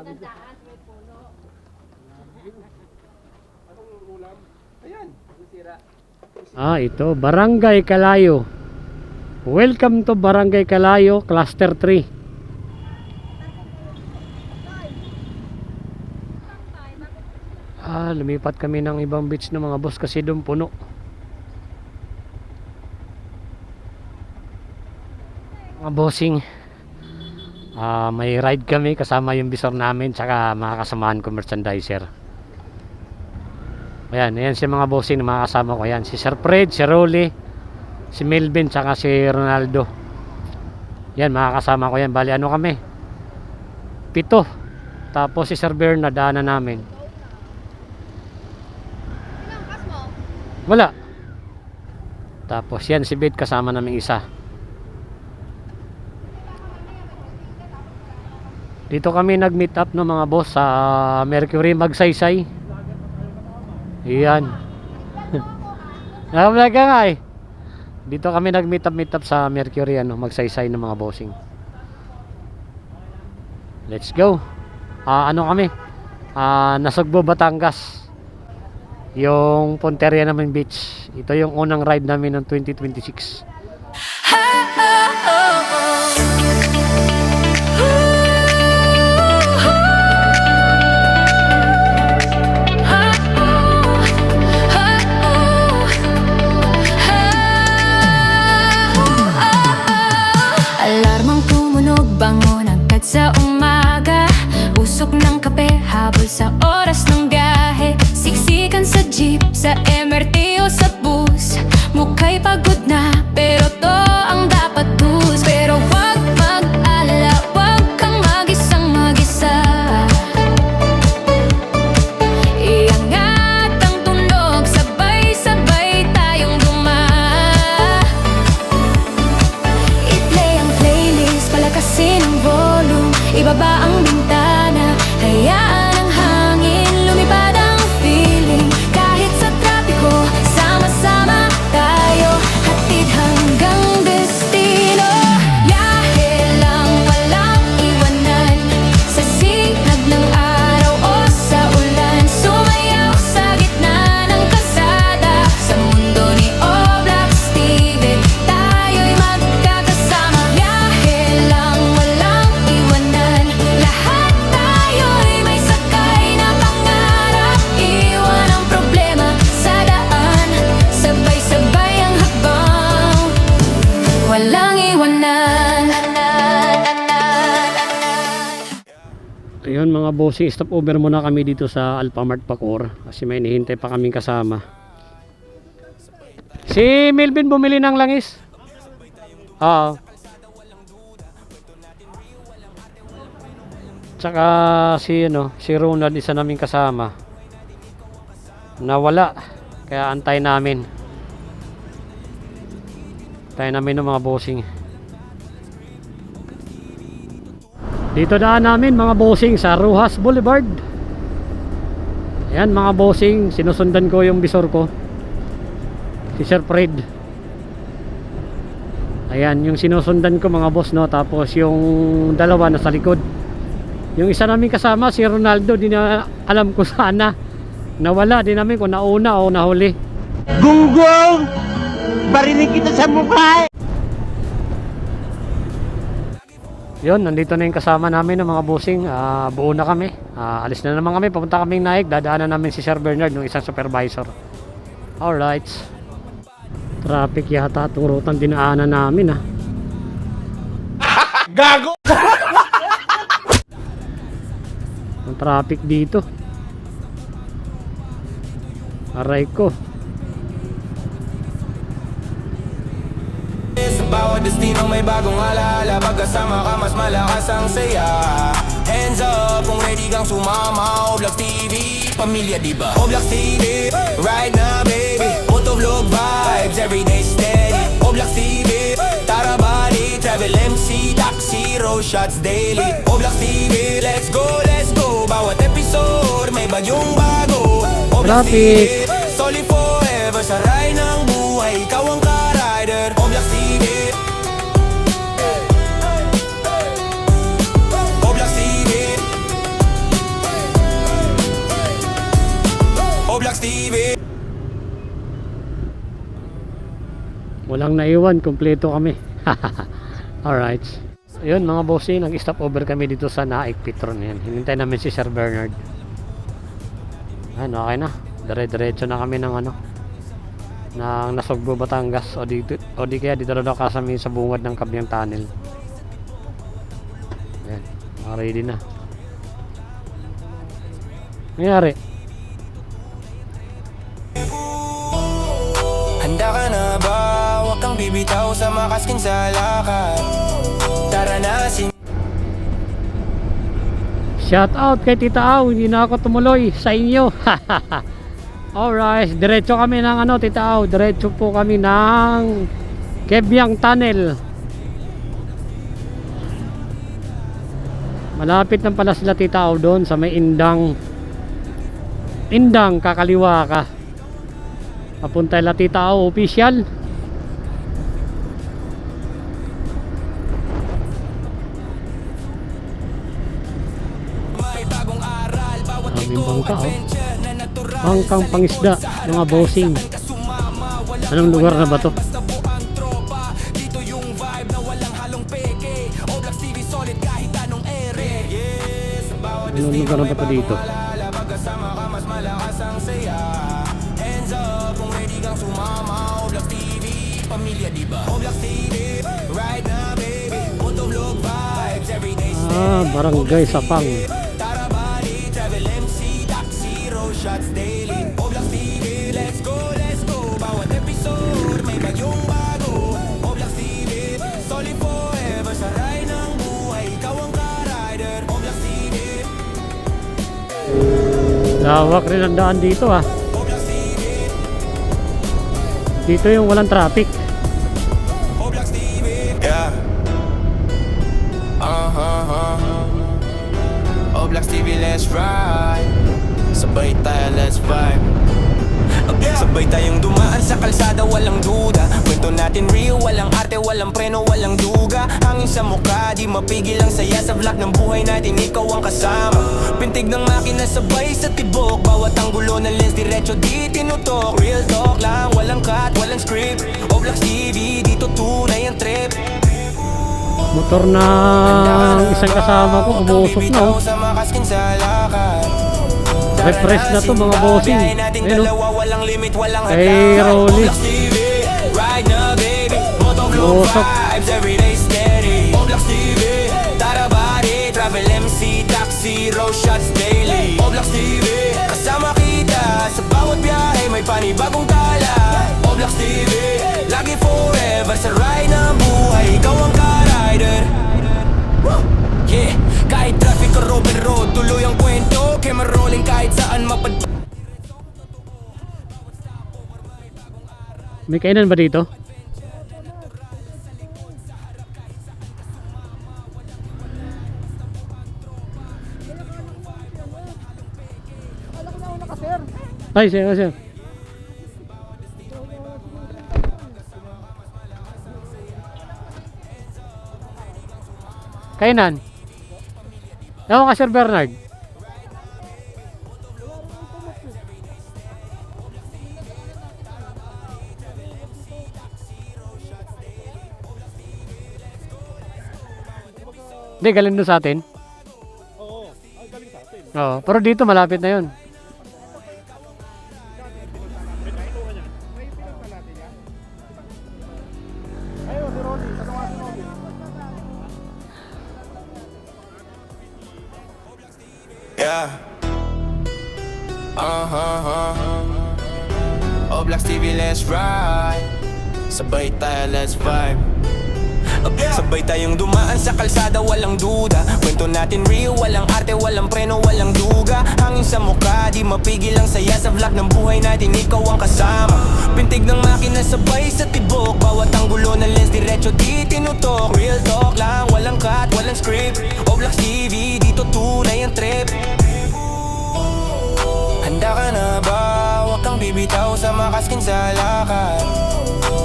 Tandaan, may puno. Anong ulam? Ayan, sira. Ito, Barangay Kalayo. Welcome to Barangay Kalayo, Cluster 3. Lumipat kami ng ibang beach ng mga boss kasi doon puno. Mga bossing, may ride kami kasama yung bisor namin tsaka mga kasamahan ko merchandiser. Ayan si mga bossing na mga kasama ko. Ayan, si Sir Fred, si Rolly, si Melvin tsaka si Ronaldo. Yan mga kasama ko yan. Bali ano kami, 7. Tapos si Sir Bernard daanan namin. Wala. Tapos yan si Beth kasama namin isa. Dito kami nag-meet up no mga boss sa Mercury Magsaysay. Iyan. Nakablog ka nga eh. Dito kami nag-meet up sa Mercury Magsaysay ng mga bossing. Let's go. Ano kami? Nasugbo, Batangas. Yung Ponteria namin beach. Ito yung unang ride namin ng 2026. Alarmang tumunog, bangon agad sa umaga. Usok ng kape, habol sa oras ng biyahe. Siksikan sa jeep, sa MRT o sa bus. Mukha'y pagod na, pero to ang dapat bus. Pero wag mag-alala, wag kang mag-isang mag-isa. Iangat ang tunog, sabay-sabay tayong I-play ang playlist, palakasin ang volume. Ibaba ang bintana, hayaan ang hangin, lumipad ang feeling. Kahit sa trapiko, sama-sama tayo, hatid hanggang destino. Biyahe lang, walang iwanan, sa sinag ng araw o sa ulan. Sumayaw sa gitna ng kalsada, sa mundo ni Oblak Steven, tayo'y magkakasama. Biyahe lang, walang iwanan, lahat tayo'y may sakay na pangarap. Iwan ang problema sa daan, sabay-sabay ang hakbang, walang iwanan. Ayun mga bossing, stop over muna kami dito sa Alphamart Bacoor kasi may hinihintay pa kaming kasama. Si Melvin bumili ng langis. Tsaka si Ronald, isa naming kasama, nawala. Kaya antay namin ng mga bossing. Dito daan namin mga bossing sa Rojas Boulevard. Ayan mga bossing, sinusundan ko yung bisor ko, si Sir Fred. Ayan yung sinusundan ko mga boss no. Tapos yung dalawa nasa likod. Yung isa namin kasama si Ronaldo, di na alam ko sana, nawala din namin kung nauna o nahuli. Gunggong! Barinig kita sa mukha! Yun, nandito na yung kasama namin ng mga bossing. Buo na kami. Alis na naman kami, papunta kaming Naik. Dadaanan namin si Sir Bernard, yung isang supervisor. Alright. Traffic yata itong rutang dinaanan namin Gago! Ang traffic dito, aray ko. Sa bawat destino may bagong alaala, pagkasama ka mas malakas ang saya. Hands up kung ready kang sumama. Oblak TV, pamilya diba? Oblak TV, right now baby. Motovlog vibes, everyday steady. Oblak TV, Tara Bali, travel MC, taxi, road shots daily. Oblak TV, let's go, let's go. Bawat episode may bagyong bago. Oblak TV, solid forever sa ride ng buhay. Ikaw ang ka-rider. Oblak TV, Oblak TV, Walang naiwan, kumpleto kami. Alright. Ayun mga bossing, nag-stop over kami dito sa Naik Petron. Yan. Hinintay namin si Sir Bernard. Ayun, okay na. Dire-diretso na kami ng ano, ng Nasugbo, Batangas, o di kaya dito na daw kasami sa bungad ng Kabyang Tunnel. Ayan, ready na. Nangyari? Handa ka na ba? Huwag kang bibitaw sa makaskin sa lakad. Tara na Shout out kay Tita Au, hindi na ako tumuloy sa inyo. Alright, diretso kami ng ano, Tita Au, diretso po kami ng Kabyang Tunnel. Malapit na pala sila Tita Au doon sa may Indang, kakaliwa ka. Papunta la Tita Au official. Aming bangka, oh. Bangkang pangisda, mga bossing. Anong lugar na ba to? Dito yung vibe na walang halong peke. Oblax TV solid kahit anong ere. Anong lugar na ba to dito? Pagkasama ka mas malakas ang saya. Hands up kung ready kang sumama. Oblax TV, pamilya diba? Oblax TV, right now baby. Motovlog vibes every day. Barangay Sapang. Tarabali, travel MC, taxi, road shots daily. Oblax TV, let's go. Bawat episode may bagyong bago. Oblax TV, solid forever sa ride ng buhay. Ikaw ang ka-rider. Oblax TV, Lawak rin ang daan dito, ah. Oblax TV, Dito yung walang traffic. Oblax TV. Yeah. Oblax TV, let's ride. Sabay tayo, let's vibe. Sabay tayong dumaan sa kalsada, walang duda. Kwento natin real, walang arte, walang preno, walang duga. Hangin sa mukha, di mapigil ang saya. Sa vlog ng buhay natin, ikaw ang kasama. Pintig ng makina sabay sa tibok. Bawat anggulo ng lens, diretso di tinutok. Real talk lang, walang cut, walang script. Oblax TV, dito tunay ang trip. Motor na isang kasama ko, umusok na, oh. Sa makaskin sa lakad. Refresh na to mga bossing. Ayun, oh. Walang limit, walang Kay Rolly. Oblax TV, ride na baby. Motovlog Usok. vibes everyday steady. Oblax TV, Tarabari, travel MC, taxi, road shots daily. Oblax TV, kasama kita sa bawat biyahe, may panibagong tala. Oblax TV, lagi forever sa ride ng buhay. Ikaw ang ka-rider. Yeah, kahit traffic o open road, tuloy ang kwento. Camera rolling kahit saan mapad. May kainan ba dito? Ay, sir. Kainan? Ewan ka, Sir Bernard. Hindi, galing doon sa atin. Galing sa atin. Oo, pero dito malapit na yun. May pinagpa natin yan. Ayun, si Rolly. Tatawa si Rolly. Yeah. Oblax TV, let's ride. Sabay tayo, let's vibe. Sabay tayong dumaan sa kalsada, walang duda. Kwento natin real, walang arte, walang preno, walang duga. Hangin sa mukha, di mapigil ang saya. Sa vlog ng buhay natin, ikaw ang kasama. Pintig ng makina sabay sa tibok. Bawat anggulo ng lens, diretso di tinutok. Real talk lang, walang cut, walang script. Oblax TV, dito tunay ang trip. Handa ka na ba? Huwag kang bibitaw sa makaskin sa lakad.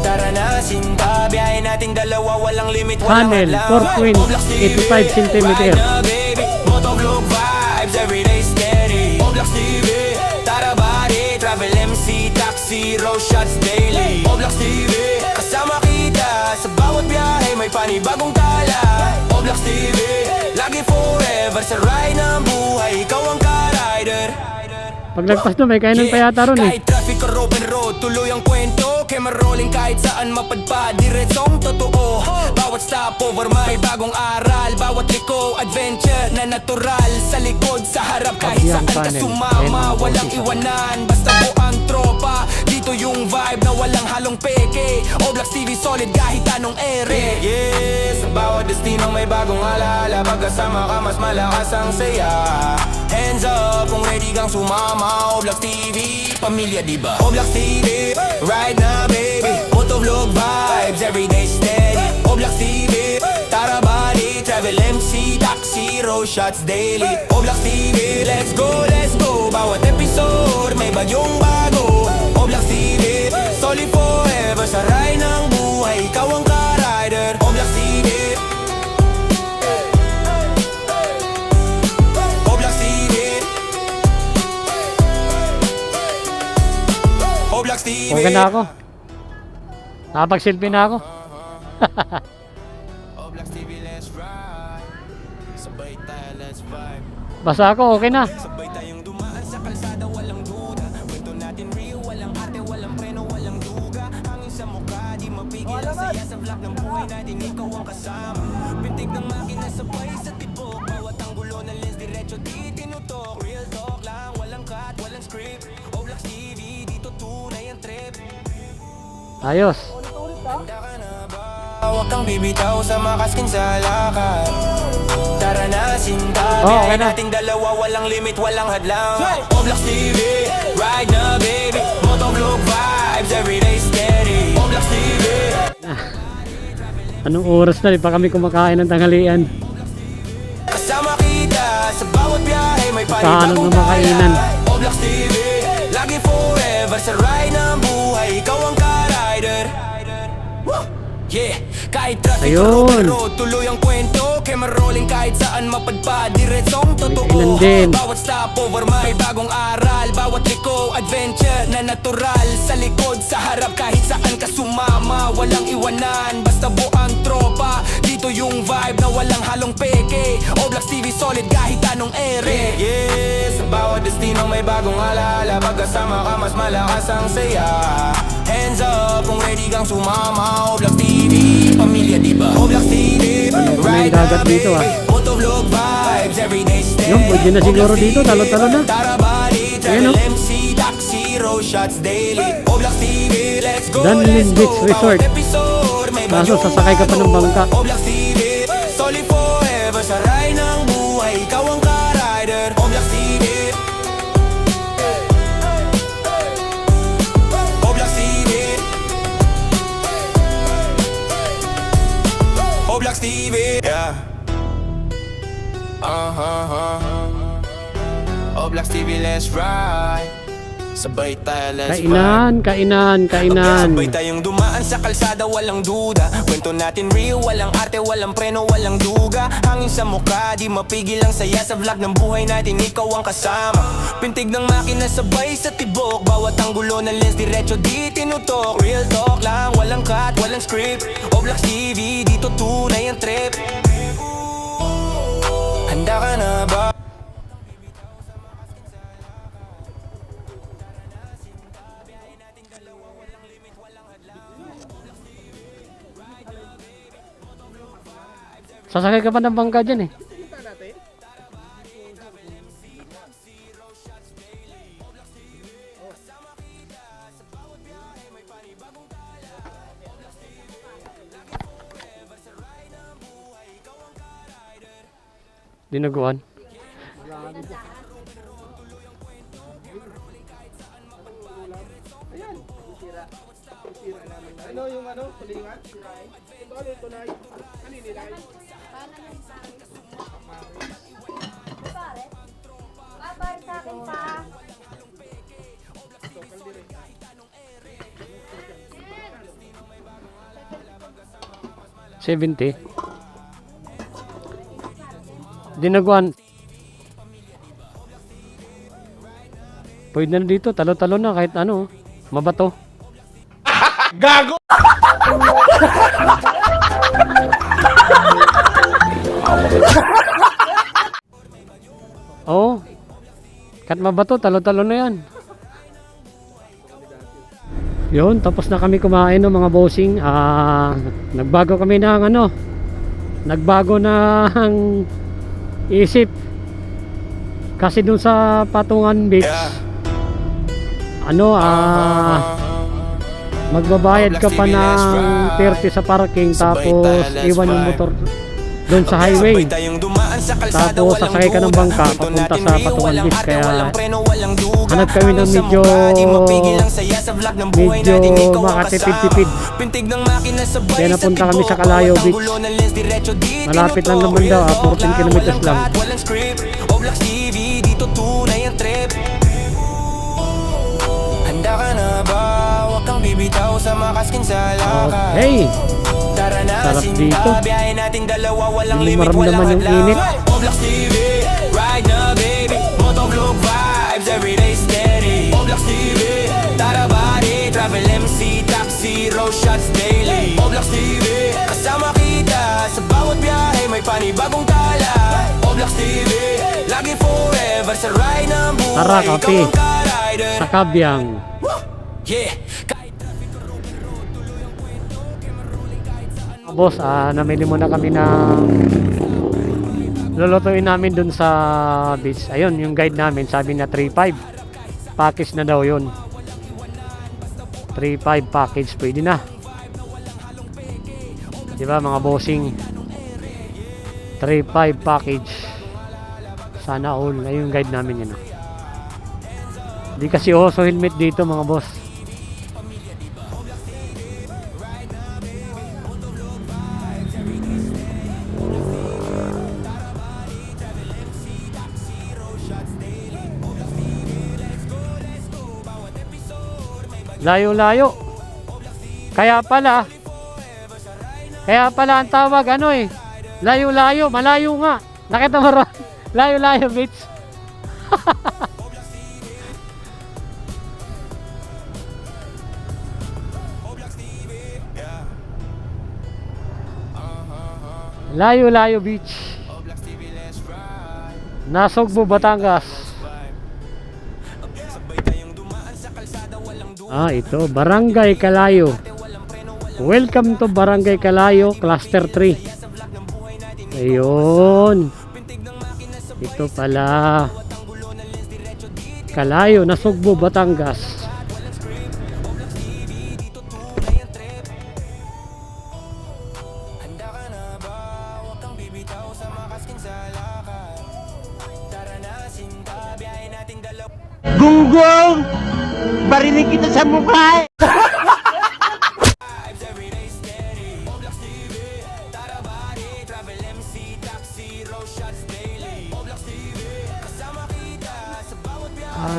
Tara na sinta, biyahe nating dalawa, walang limit, walang Panel, hadlang. 4.85 cm. Ride na baby, motovlog vibes everyday steady. Oblax TV, Tarabari, travel MC, taxi, road shots daily. Oblax TV, kasama panibagong tala. Oblax TV, lagi forever sa ride ng buhay. Ikaw ang ka-rider. Paglagpas doon, may kainan pa yata ron eh. Kahit traffic or open road, tuloy ang kwento. Camera rolling kahit saan mapadpad, diretsong totoo. Bawat stopover may bagong aral. Bawat liko, adventure na natural. Sa likod, sa harap, kahit Abiang saan ka panel. sumama. Ayun, Walang okay. iwanan, basta buang tropa. Dito yung vibe na walang halong peke. Oblax TV solid kahit anong ere. Yeah, sa bawat destino may bagong alaala. Pagkasama ka mas malakas ang saya. Hands up kung ready kang sumama. Oblax TV, pamilya diba? Oblax TV, right now baby. Motovlog vibes, everyday steady. Oblax TV, tara body. Travel MC, taxi, road shots daily. Oblax TV, let's go, let's go. Bawat episode may bagyong bago. Oblax TV, solid forever sa ride ng buhay. Ikaw ang ka-rider. Oblax TV, Oblax TV, Oblax TV. Okay na ako. Nakapag-selfie na ako. Oblax TV, let's ride. Sabay tayo, let's vibe. Basta ako, okay na. Sabay tayong dumaan sa kalsada, walang duda. Kwento natin real, walang arte, walang preno, walang duga. Hangin sa mukha, di mapigil ang saya sa vlog ng buhay natin, ikaw ang kasama. Pintig ng makina, sabay sa tibok. Bawat anggulo ng lens, diretso di tinutok. Real talk lang, walang cut, walang script. Oblax TV, dito tunay ang trip. Ayos. Handa ka na ba? Huwag kang bibitaw sa makaskin sa lakad. Tara na sinta, Oh, okay biyahe na. nating dalawa, walang limit, walang hadlang. Oblax TV, ride na baby. Motovlog vibes, everyday steady. Oblax TV, Anong oras na? Di pa kami kumakain ng tanghalian. kasama kita sa bawat biyahe, may Kaano panibagong naman kainan? tala. Oblax TV, lagi forever sa ride ng buhay. Ikaw ang ka-rider. Woo! Yeah, kahit traffic or open Ayun. road, tuloy ang kwento. Camera rolling kahit saan mapadpad, diretsong totoo. kainan din. Bawat stopover may bagong aral. Bawat liko, adventure na natural. Sa likod, sa harap, kahit saan ka sumama. Walang iwanan, basta buang tropa. Dito yung vibe na walang halong peke. Oblax TV solid kahit anong ere. Yeah, sa bawat destino may bagong alaala. Pagkasama ka mas malakas ang saya. Hands up kung ready kang sumama. Oblax TV, pamilya diba? Oblax TV, may dagat dito, ah. Motovlog vibes, everyday steady. Yung, pwede na siguro dito, talo-talo na. Tara body, Ayan, travel oh. MC, taxi, road shots daily. Oblax TV, let's go, Dunlin let's Beach go. Resort. Bawat episode, may Kaso, bagyong sasakay ka pa ng bago. bangka. Oblax TV, solid forever sa ride ng buhay. Ikaw ang ka-rider. Oblax TV, Oblax TV, Oblax TV, yeah. Oblax TV, let's ride. Sabay tayo, let's vibe. Kainan. Sabay tayong dumaan sa kalsada, walang duda. Kwento natin real, walang arte, walang preno, walang duga. Hangin sa mukha, di mapigil ang saya sa vlog ng buhay natin, ikaw ang kasama. Pintig ng makina, sabay sa tibok. Bawat anggulo ng lens, diretso di tinutok. Real talk lang, walang cut, walang script. Oblax TV, dito tunay ang trip. Handa ka na ba? Sasakay ka pa ng bangka dyan eh. Dinaguan. Ano yung ano? Tulingan? Ano tunay? Ano nilay? Pare sa akin pa. 70. Dinaguan. Pwede na dito, talo-talo na kahit ano, mabato. Gago! Oh. Kat mabato, talo-talo na yan. Yun, tapos na kami kumain ng mga bossing. Nagbago kami ng ano. Nagbago ng isip. Kasi dun sa Patungan Beach, ano, magbabayad ka pa ng 30 sa parking, tapos iwan yung motor doon sa highway. Tapos sasakay ka ng bangka papunta sa Patungan Beach. Kaya hanap kami ng medyo makatipid-tipid. Kaya napunta kami sa Calayo Beach. Malapit lang naman daw, 14 kilometers lang. Oblax TV, dito tunay ang trip. Handa ka na ba? Huwag kang bibitaw sa makaskin sa lakad. Hey! Tara na, Sarap dito. biyahe nating dalawa, walang Hindi limit, maramdaman walang yung hadlang. init. Oblax TV, ride na baby. Motovlog vibes, everyday steady. Oblax TV, tara body, travel MC, taxi, road shots daily. Oblax TV, kasama kita sa bawat biyahe, may panibagong tala. Oblax TV, lagi forever sa ride ng buhay. Tara, Ikaw kape. ang ka-rider. Sa Kabyang. Yeah. Boss, namili muna kami ng lulutuin namin dun sa beach. Ayun, yung guide namin sabi na 3.5 package na daw yun. 3.5 package, pwede na, diba mga bossing? 3.5 package, sana all. Ayun yung guide namin yun. Hindi kasi oso helmet dito mga boss. Layo-layo. Kaya pala ang tawag ano eh. Layo-layo, malayo nga. Nakita mo ron? Layo-layo beach. Layo-layo beach. Nasugbo, Batangas. Ito, Barangay Calayo. Welcome to Barangay Calayo, Cluster 3. Ayun. Ito pala. Calayo, Nasugbo, Batangas. Gunggong! Barinig kita sa mukha!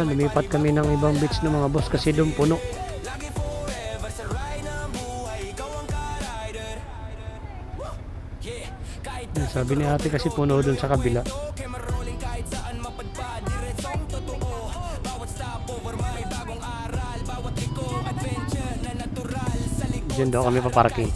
Lumipat kami ng ibang beach ng mga boss kasi doon puno. Sabi ni ate kasi puno doon sa kabila. Diyan daw kami paparking.